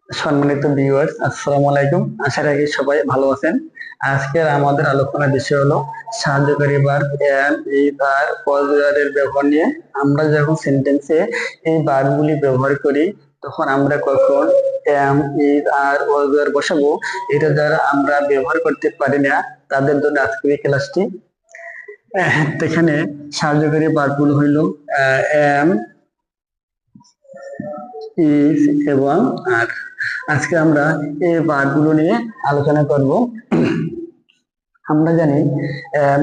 সম্মানিত ভিউয়ার্স, আসসালামু আলাইকুম। আশা রাখি সবাই ভালো আছেন। আজকের আমাদের আলোচনার বিষয় হলো সাহায্যকারী verb am, is, are, was, were এর ব্যবহার নিয়ে। আমরা যখন সেন্টেন্সে এই ভার্বগুলি ব্যবহার করি, তখন আমরা কখন am, is, are, was, were বসাবো, এটা দ্বারা আমরা ব্যবহার করতে পারি না, তাদের জন্য আজকের এই ক্লাসটি। এখানে সাহায্যকারী ভার্বগুলো হইল এম, ইজ এবং আর। আজকে আমরা এই ভার্বগুলো নিয়ে আলোচনা করব। আমরা জানি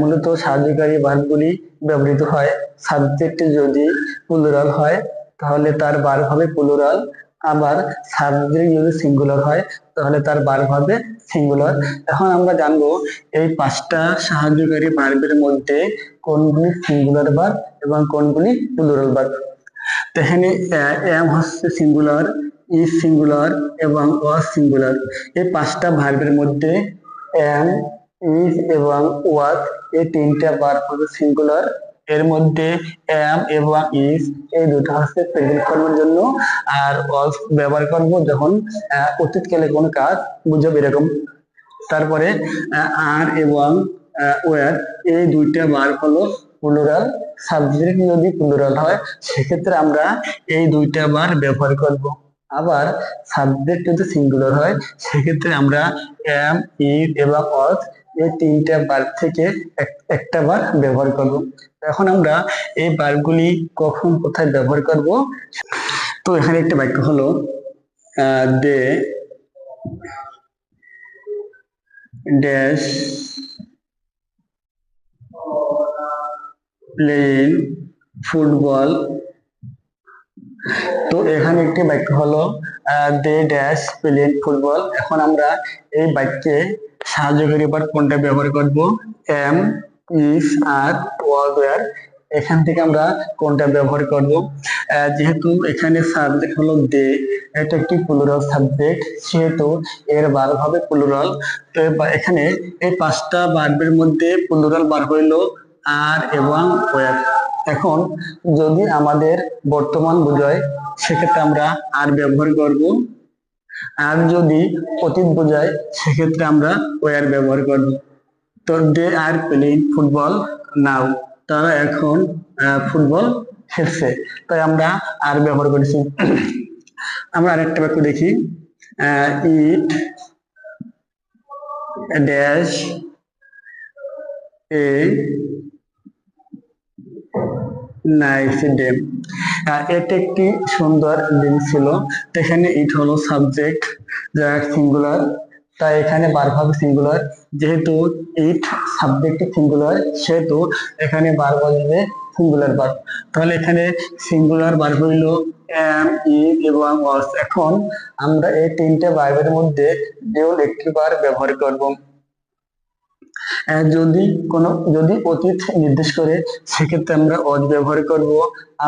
মূলত সাহায্যকারী ভার্বগুলি ব্যবহৃত হয় সাবজেক্ট যদি প্লুরাল হয় তাহলে তার ভার্ব হবে প্লুরাল, আবার সাবজেক্ট যদি সিঙ্গুলার হয় তাহলে তার ভার্ব হবে সিঙ্গুলার। এখন আমরা জানবো এই পাঁচটা সাহায্যকারী ভার্বের মধ্যে কোনগুলি সিঙ্গুলার ভার্ব এবং কোনগুলি প্লুরাল ভার্ব। তো এখানে এম হচ্ছে সিঙ্গুলার, ইজ সিঙ্গুলার এবং ওয়াজ সিঙ্গুলার। এই পাঁচটা ভার্বের মধ্যে এম, ইজ এবং ওয়াজ এই তিনটা ভার্ব হচ্ছে সিঙ্গুলার। এর মধ্যে এম এবং ইজ এই দুটো হচ্ছে প্রেজেন্ট ফর্মের জন্য, আর ওয়াজ ব্যবহার করব যখন অতীতকালে কোনো কাজ বুঝাবে এরকম। তারপরে আর এবং ওয়ার এই দুইটা ভার্ব হলো প্লুরাল। সাবজেক্ট যদি প্লুরাল হয় সেক্ষেত্রে আমরা এই দুইটা ভার্ব ব্যবহার করব। আবার সাবজেক্ট যদি সিঙ্গুলার হয় সেক্ষেত্রে আমরা এম, ইজ এবং অজ এই তিনটা ভার্ব থেকে একটা ভার্ব ব্যবহার করব। এখন আমরা এই ভার্বগুলি কখন কোথায় ব্যবহার করব। তো এখানে একটা বাক্য হলো দে ড্যাশ প্লেইং ফুটবল। তো এখানে একটি বাক্য হলো দে ড্যাশ প্লেইং ফুটবল। এখন আমরা এই বাক্যে সাহায্যকারী ভার্ব কোনটা ব্যবহার করব, am, is, are, was, were. এখান থেকে আমরা কোনটা ব্যবহার করব। যেহেতু এখানে সাবজেক্ট হলো দে, এটা একটি প্লুরাল সাবজেক্ট, সেহেতু এর ভার্ব হবে প্লুরাল। তো এখানে এই পাঁচটা ভার্বের মধ্যে প্লুরাল ভার্ব হইল আর এবং ওয়্যার। এখন যদি আমাদের বর্তমান বোঝায় সেক্ষেত্রে আমরা আর ব্যবহার করব, আর যদি অতীত বোঝায় সেক্ষেত্রে আমরা ওয়্যার ব্যবহার করব। তো দে আর প্লেইং ফুটবল নাও, তারা এখন ফুটবল খেলছে, তাই আমরা আর ব্যবহার করেছি। আমরা আরেকটা বাক্য দেখি, it dash a nice day. এটা একটি সুন্দর দিন ছিল। তো এখানে ইট হলো সাবজেক্ট যা সিঙ্গুলার, তাই এখানে ভার্ব হবে সিঙ্গুলার। যেহেতু ইট সাবজেক্ট সিঙ্গুলার সেহেতু এখানে ভার্ব আসবে সিঙ্গুলার ভার্ব। তাহলে এখানে সিঙ্গুলার ভার্ব হইল এম, ইজ এবং ওয়াজ। এখন আমরা এই তিনটে ভার্বের মধ্যে যে একটি ভার্ব ব্যবহার করব। যদি যদি অতীত নির্দেশ করে সেক্ষেত্রে আমরা অজ ব্যবহার করব,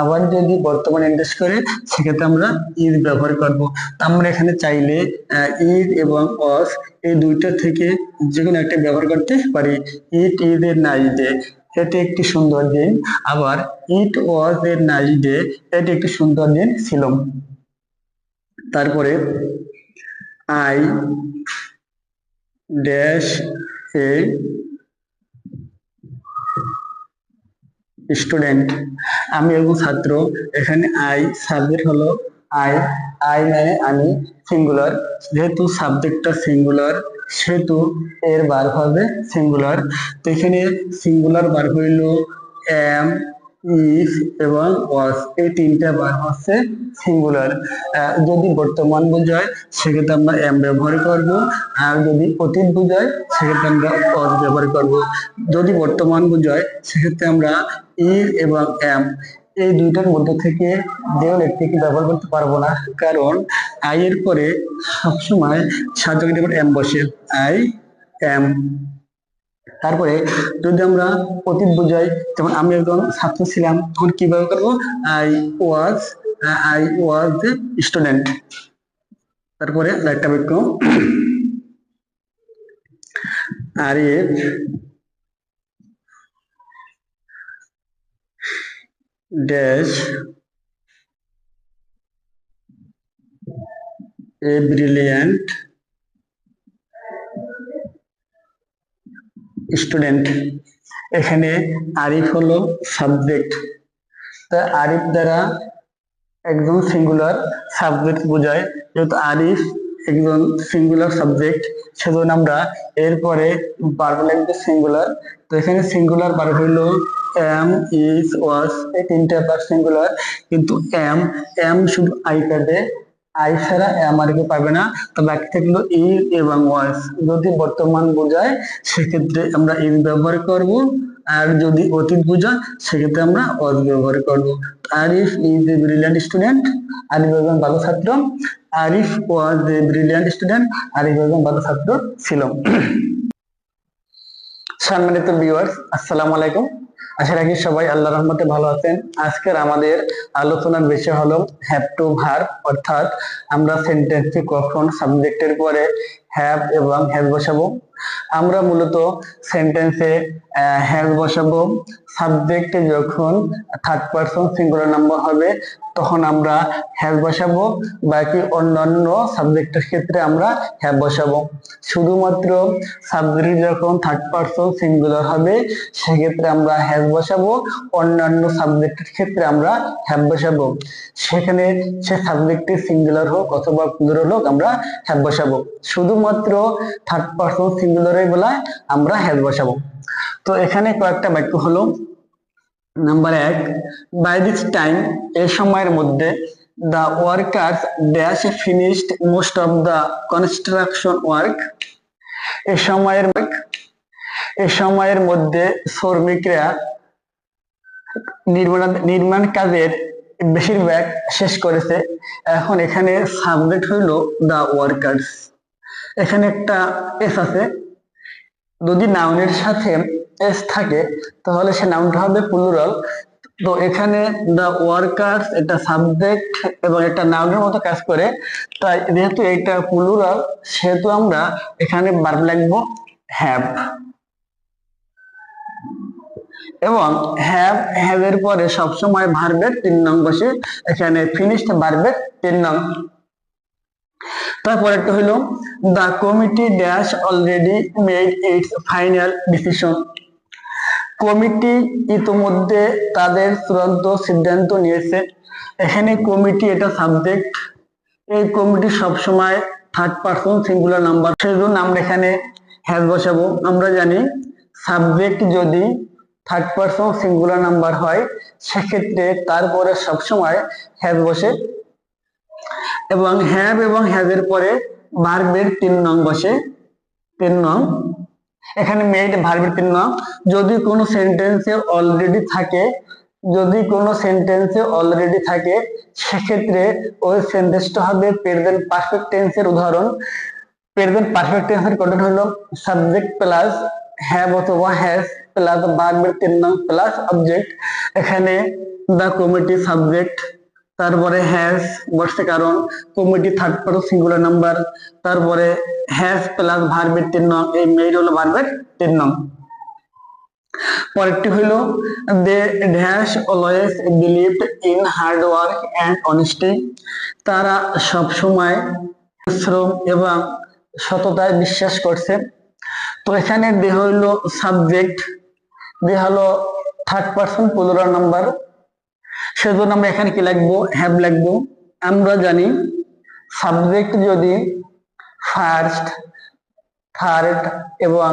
আবার যদি বর্তমান নির্দেশ করে সেক্ষেত্রে আমরা ইজ ব্যবহার করব। আমরা এখানে চাইলে ইজ এবং অজ এই দুইটা থেকে যে কোনো একটা ব্যবহার করতে পারি। ইট ইজ এর নাইস ডে, এটি একটি সুন্দর দিন। আবার ইট ওয়াজ এর নাইস ডে, এটি একটি সুন্দর দিন ছিল। তারপরে আই ড্যাশ এ স্টুডেন্ট, আমি একজন ছাত্র। এখানে আই সাবজেক্ট হলো আই, আই মানে আমি সিঙ্গুলার। যেহেতু সাবজেক্টটা সিঙ্গুলার সেহেতু এর ভার্ব হবে সিঙ্গুলার। তো এখানে সিঙ্গুলার ভার্ব হইল এম, ইজ এবং ওয়াজ, এই তিনটা ভার্ব হচ্ছে সিঙ্গুলার। যদি বর্তমান বোঝায় সেক্ষেত্রে আমরা এম ব্যবহার করব, আর যদি অতীত বোঝায় সেক্ষেত্রে আমরা ওয়াজ ব্যবহার করব। যদি বর্তমান বোঝায় সেক্ষেত্রে আমরা ইজ এবং এম এই দুইটার মধ্যে থেকে যে কোনো একটিকে ব্যবহার করতে পারবো না, কারণ আই এর পরে সবসময় সাহায্যকারী এম বসে, আই এম। তারপরে যদি আমরা অতীত বোঝাই, যেমন আমি একজন ছাত্র ছিলাম, তখন কি ব্যবহার করবো, I was, I was student. তারপরে একটা বাক্য, Arif dash a brilliant student. এখানে আরিফ হলো সাবজেক্ট, তা আরিফ দ্বারা একজন সিঙ্গুলার সাবজেক্ট বোঝায়, যেহেতু আরিফ একজন সিঙ্গুলার সাবজেক্ট সেজন্য আমরা এরপরে ভার্ব লিখবো সিঙ্গুলার। তো এখানে সিঙ্গুলার ভার্ব হলো এম, ইজ, ওয়াজ, এই তিনটা ভার্ব সিঙ্গুলার, কিন্তু এম এম শুধু আই কাটে, আই ছাড়া এম আর কি পাবে না, তো বাকি থাকলো ইজ এবং ওয়াজ। যদি বর্তমান বোঝায় সেক্ষেত্রে আমরা ইজ ব্যবহার করব, আর যদি অতীত বোঝায় সেক্ষেত্রে আমরা ওয়াজ ব্যবহার করব। Arif is a brilliant student, Arif একজন ভালো ছাত্র। আরিফ ওয়াজ এ ব্রিলিয়ান্ট স্টুডেন্ট, আরিফ একজন ভালো ছাত্র ছিল। সম্মানিত ভিউয়ার্স, আসসালামু আলাইকুম। আশা রাখি সবাই আল্লাহর রহমতে ভালো আছেন। আজকের আমাদের আলোচনার বিষয় হলো হ্যাভ টু ভার্ব, অর্থাৎ আমরা সেন্টেন্সে কখন সাবজেক্টের পরে হ্যাভ এবং হ্যাজ বসাবো। আমরা মূলত সেন্টেন্সে হ্যাজ বসাবো সাবজেক্টে যখন থার্ড পারসন সিঙ্গুলার নাম্বার হবে তখন আমরা হ্যাজ বসাবো, বাকি অন্যান্য সাবজেক্টের ক্ষেত্রে আমরা হ্যাভ বসাবো। শুধুমাত্র সাবজেক্ট যখন থার্ড পারসন সিঙ্গুলার হবে সেক্ষেত্রে আমরা হ্যাজ বসাবো, অন্যান্য সাবজেক্টের ক্ষেত্রে আমরা হ্যাভ বসাবো। সেখানে সে সাবজেক্টে সিঙ্গুলার হোক অথবা প্লুরাল হোক আমরা হ্যাভ বসাবো। শুধুমাত্র থার্ড পারসন সিঙ্গুলারের বেলায় আমরা হ্যাজ বসাবো। তো এখানে কয়েকটা বাক্য হলো, নাম্বার 1, বাই দিস টাইম, এই সময়ের মধ্যে the workers dash finished most of the construction work, এই সময়ের মধ্যে শ্রমিকরা নির্মাণ কাজের বেশিরভাগ শেষ করেছে। এখন এখানে সাবজেক্ট হইল the workers, এখানে একটা এস আছে, যদি নাউনের সাথে এস থাকে তাহলে সে নাউনটা হবে প্লুরাল। তো এখানে দ্য ওয়ার্কার্স এটা সাবজেক্ট এবং এটা নাউনের মতো কাজ করে, তাই যেহেতু এটা প্লুরাল সেহেতু আমরা এখানে ভার্ব লিখবো হ্যাভ, এবং হ্যাভ হ্যাভ এর পরে সবসময় ভার্বের 3 নং বসে, এখানে ফিনিশড ভার্বের 3 নং। তারপর একটা হলো the committee dash already made it's final decision, committee ইতোমধ্যে তাদের চূড়ান্ত সিদ্ধান্ত নিয়েছে। এখানে কমিটি এটা সাবজেক্ট, এই কমিটি সবসময় থার্ড পারসন সিঙ্গুলার নাম্বার, সেজন্য আমরা এখানে হ্যাজ বসাবো। আমরা জানি সাবজেক্ট যদি থার্ড পারসন সিঙ্গুলার নাম্বার হয় সেক্ষেত্রে তারপরে সবসময় হ্যাজ বসে, এবং হ্যাভ এবং হ্যাজের পরে ভার্বের 3 নং বসে, 3 নং। এখানে মেড ভার্বের 3 নং। যদি কোনো সেন্টেন্সে অলরেডি থাকে সেক্ষেত্রে ওই সেন্টেন্সটা হবে প্রেজেন্ট পারফেক্ট টেন্সের উদাহরণ। প্রেজেন্ট পারফেক্ট টেন্সের গঠন হলো সাবজেক্ট প্লাস হ্যাভ অথবা হ্যাজ প্লাস ভার্বের 3 নং প্লাস অবজেক্ট। এখানে দ্য কমিটি সাবজেক্ট, তারপরে হ্যাজ বসছে কারণ committee third person singular number, তারপরে হ্যাজ প্লাস ভার্বের 3 নং, এই মেড হলো ভার্বের 3 নং। পরেরটি হলো they dash always believed in hard work and honesty, তারা সব সময় শ্রম এবং সততায় বিশ্বাস করছে। তো এখানে দে হলো সাবজেক্ট, দে হলো থার্ড পারসন প্লুরাল নাম্বার, সেজন্য আমরা এখানে কি লিখবো হ্যাভ লিখবো। আমরা জানি সাবজেক্ট যদি ফার্স্ট, থার্ড এবং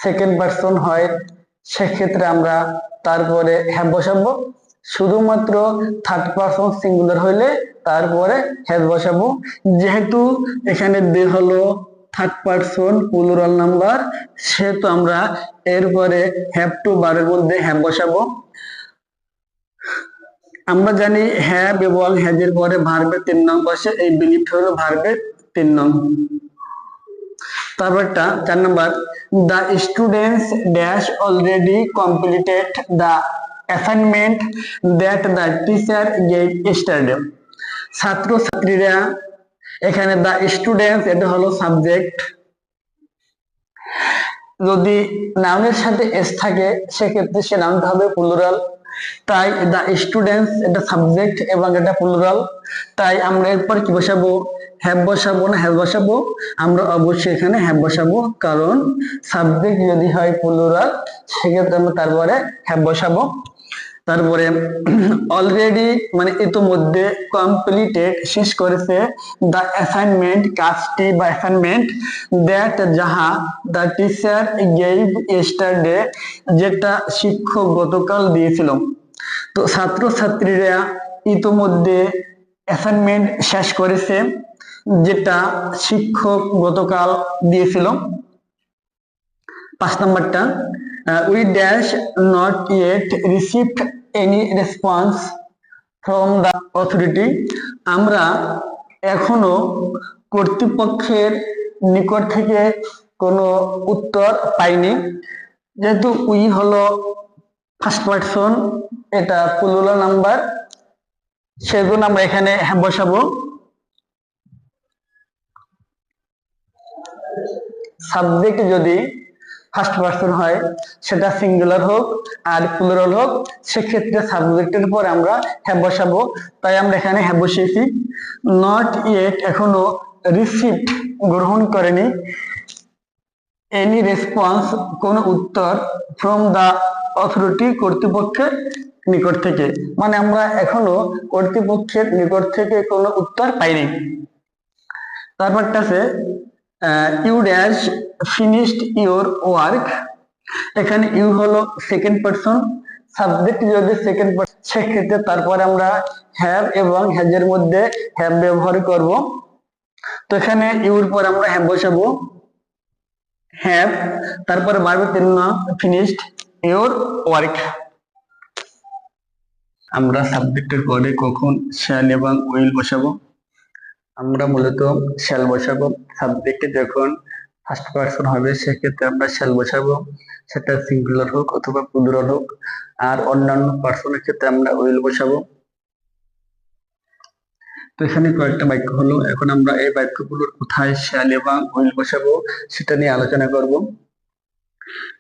সেকেন্ড পারসন হয় সেক্ষেত্রে আমরা তারপরে হ্যাভ বসাবো, শুধুমাত্র থার্ড পারসন সিঙ্গুলার হইলে তারপরে হ্যাভ বসাবো। যেহেতু এখানে দে হলো থার্ড পারসন প্লুরাল নাম্বার সেহেতু আমরা এরপরে হ্যাভ টু ভার্বের মধ্যে হ্যাভ বসাবো। আমরা জানি হ্যাভ এবং হ্যাজের পরে ভার্বের 3 নং বসে, এই বিলিভড হলো ভার্বের 3 নং। তারপরটা 4 নম্বর, the students dash already completed the assignment that the teacher gave yesterday, ছাত্র ছাত্রীরা, এখানে the students এটা হলো সাবজেক্ট, যদি নাউনের সাথে এস থাকে সেক্ষেত্রে সে নাউনটা হবে প্লুরাল। তাই দ্য স্টুডেন্টস এটা সাবজেক্ট এবং এটা প্লুরাল, তাই আমরা এরপর কি বসাবো, হ্যাভ বসাবো না হ্যাভ বসাবো? আমরা অবশ্যই এখানে হ্যাভ বসাবো, কারণ সাবজেক্ট যদি হয় প্লুরাল সেক্ষেত্রে আমরা তারপরে হ্যাভ বসাবো। তারপরে অলরেডি মানে ইতোমধ্যে কমপ্লিটেড শেষ করেছে দ্য অ্যাসাইনমেন্ট কাজটি বা অ্যাসাইনমেন্ট দ্যাট যাহা দ্য টিচার গেভ ইয়েস্টারডে যেটা শিক্ষক গতকাল দিয়েছিল। তো ছাত্রছাত্রীরা ইতোমধ্যে অ্যাসাইনমেন্ট শেষ করেছে যেটা শিক্ষক গতকাল দিয়েছিল। 5 নাম্বারটা we dash not yet received any response from the authority, আমরা এখনো কর্তৃপক্ষের নিকট থেকে কোনো উত্তর পাইনি। যেহেতু উই হলো ফার্স্ট পারসন, এটা প্লুরাল নাম্বার, সেজন্য আমরা এখানে হ্যাভ বসাবো। সাবজেক্ট যদি ফার্স্ট পারসন হয় সেটা সিঙ্গুলার হোক আর প্লুরাল হোক, সেক্ষেত্রে সাবজেক্টের পর আমরা হ্যাভ বসাবো, তাই আমরা এখানে হ্যাভ বসিয়েছি। নট ইয়েট এখনো, রিসিভড গ্রহণ করেনি, এনি রেসপন্স কোন উত্তর, ফ্রম দা অথরিটি কর্তৃপক্ষের নিকট থেকে, মানে আমরা এখনো কর্তৃপক্ষের নিকট থেকে কোনো উত্তর পাইনি। তারপরটা আছে you dash finished your work, এখানে ইউ হলো সেকেন্ড পারসন, সাবজেক্ট যদি সেকেন্ড পারসন সেক্ষেত্রে তারপরে আমরা হ্যাভ এবং হ্যাজ এর মধ্যে হ্যাভ ব্যবহার করব। তো এখানে ইউর পর আমরা হ্যাভ বসাবো, হ্যাভ, তারপরে ভার্বের চিহ্ন ফিনিশড ইউর ওয়ার্ক। আমরা সাবজেক্টের পরে কখন শ্যাল এবং উইল বসাবো? আমরা মূলত শ্যাল বসাবো। সাবজেক্টে যখন ফার্স্ট পারসন হবে সেক্ষেত্রে আমরা শ্যাল বসাবো, সেটা সিঙ্গুলার হোক অথবা প্লুরাল হোক। আর অন্যান্য পারসনের ক্ষেত্রে আমরা উইল বসাবো। তো এখানে কয়েকটা বাক্য হলো, এখন আমরা এই বাক্যগুলোর কোথায় শ্যাল এবং উইল বসাবো সেটা নিয়ে আলোচনা করব।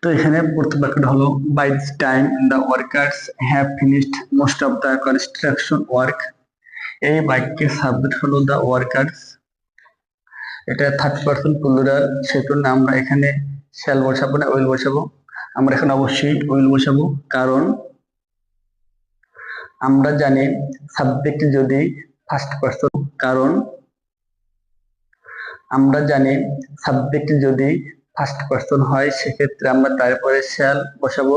তো এখানে প্রথম বাক্যটা হলো by this time the workers have finished most of the construction work. এই বাক্যের সাবজেক্ট হলো দ্য ওয়ার্কার্স, এটা থার্ড পারসন প্লুরাল, সেজন্য আমরা এখানে শ্যাল বসাবো না উইল বসাবো। আমরা এখানে অবশ্যই উইল বসাবো, কারণ আমরা জানি সাবজেক্ট যদি ফার্স্ট পারসন, কারণ আমরা জানি সাবজেক্ট যদি ফার্স্ট পারসন হয় সেক্ষেত্রে আমরা তারপরে শ্যাল বসাবো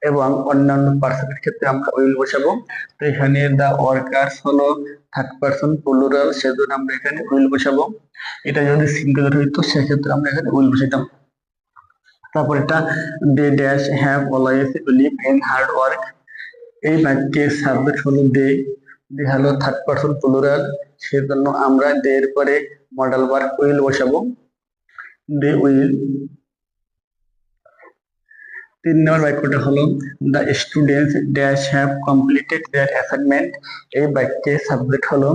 এবং অন্যান্য পারসনের ক্ষেত্রে আমরা উইল বসাবো। তো এখানে দা ওয়ার্কার্স হলো থার্ড পারসন প্লুরাল, সেজন্য আমরা এখানে উইল বসাবো। এটা যদি সিঙ্গুলার হইতো সেক্ষেত্রে আমরা এখানে উইল বসাইতাম। তারপর এটা they dash have always believe in hard work, এই বাক্যের সাবজেক্ট হলো দে, দে হলো থার্ড পারসন প্লুরাল, সেজন্য আমরা দে এর পরে মডেল ভার্ব উইল বসাবো, দে উইল। 3 নম্বর বাক্যটা হলো the students dash have completed their assignment, এই বাক্যের সাবজেক্ট হলো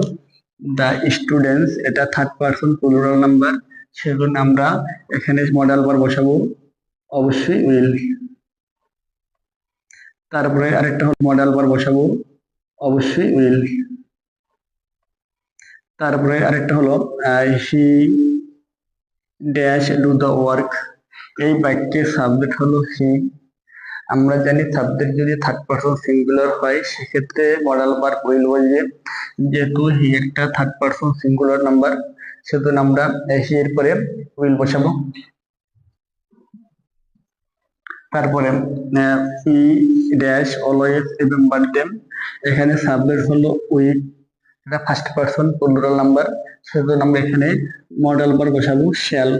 দ্য স্টুডেন্টস, এটা থার্ড পারসন প্লুরাল নাম্বার, সেজন্য আমরা এখানে মডেল ভার্ব বসাবো, অবশ্যই উইল। তারপরে আরেকটা হলো মডেল ভার্ব বসাবো, অবশ্যই উইল। তারপরে আরেকটা হলো he dash do the work, এই বাক্যের সাবজেক্ট হলো হি, আমরা জানি সাবজেক্ট যদি থার্ড পারসন সিঙ্গুলার হয় সেক্ষেত্রে মডেল ভার্ব উইল বসবে, যেহেতু হি একটা থার্ড পারসন সিঙ্গুলার নাম্বার সেজন্য আমরা হি এর পরে উইল বসাবো। তারপরে he dash always remember them, এখানে সাবজেক্ট হলো উই, এটা ফার্স্ট পারসন প্লুরাল নাম্বার, সেজন্য আমরা এখানে মডেল ভার্ব বসাবো শ্যাল।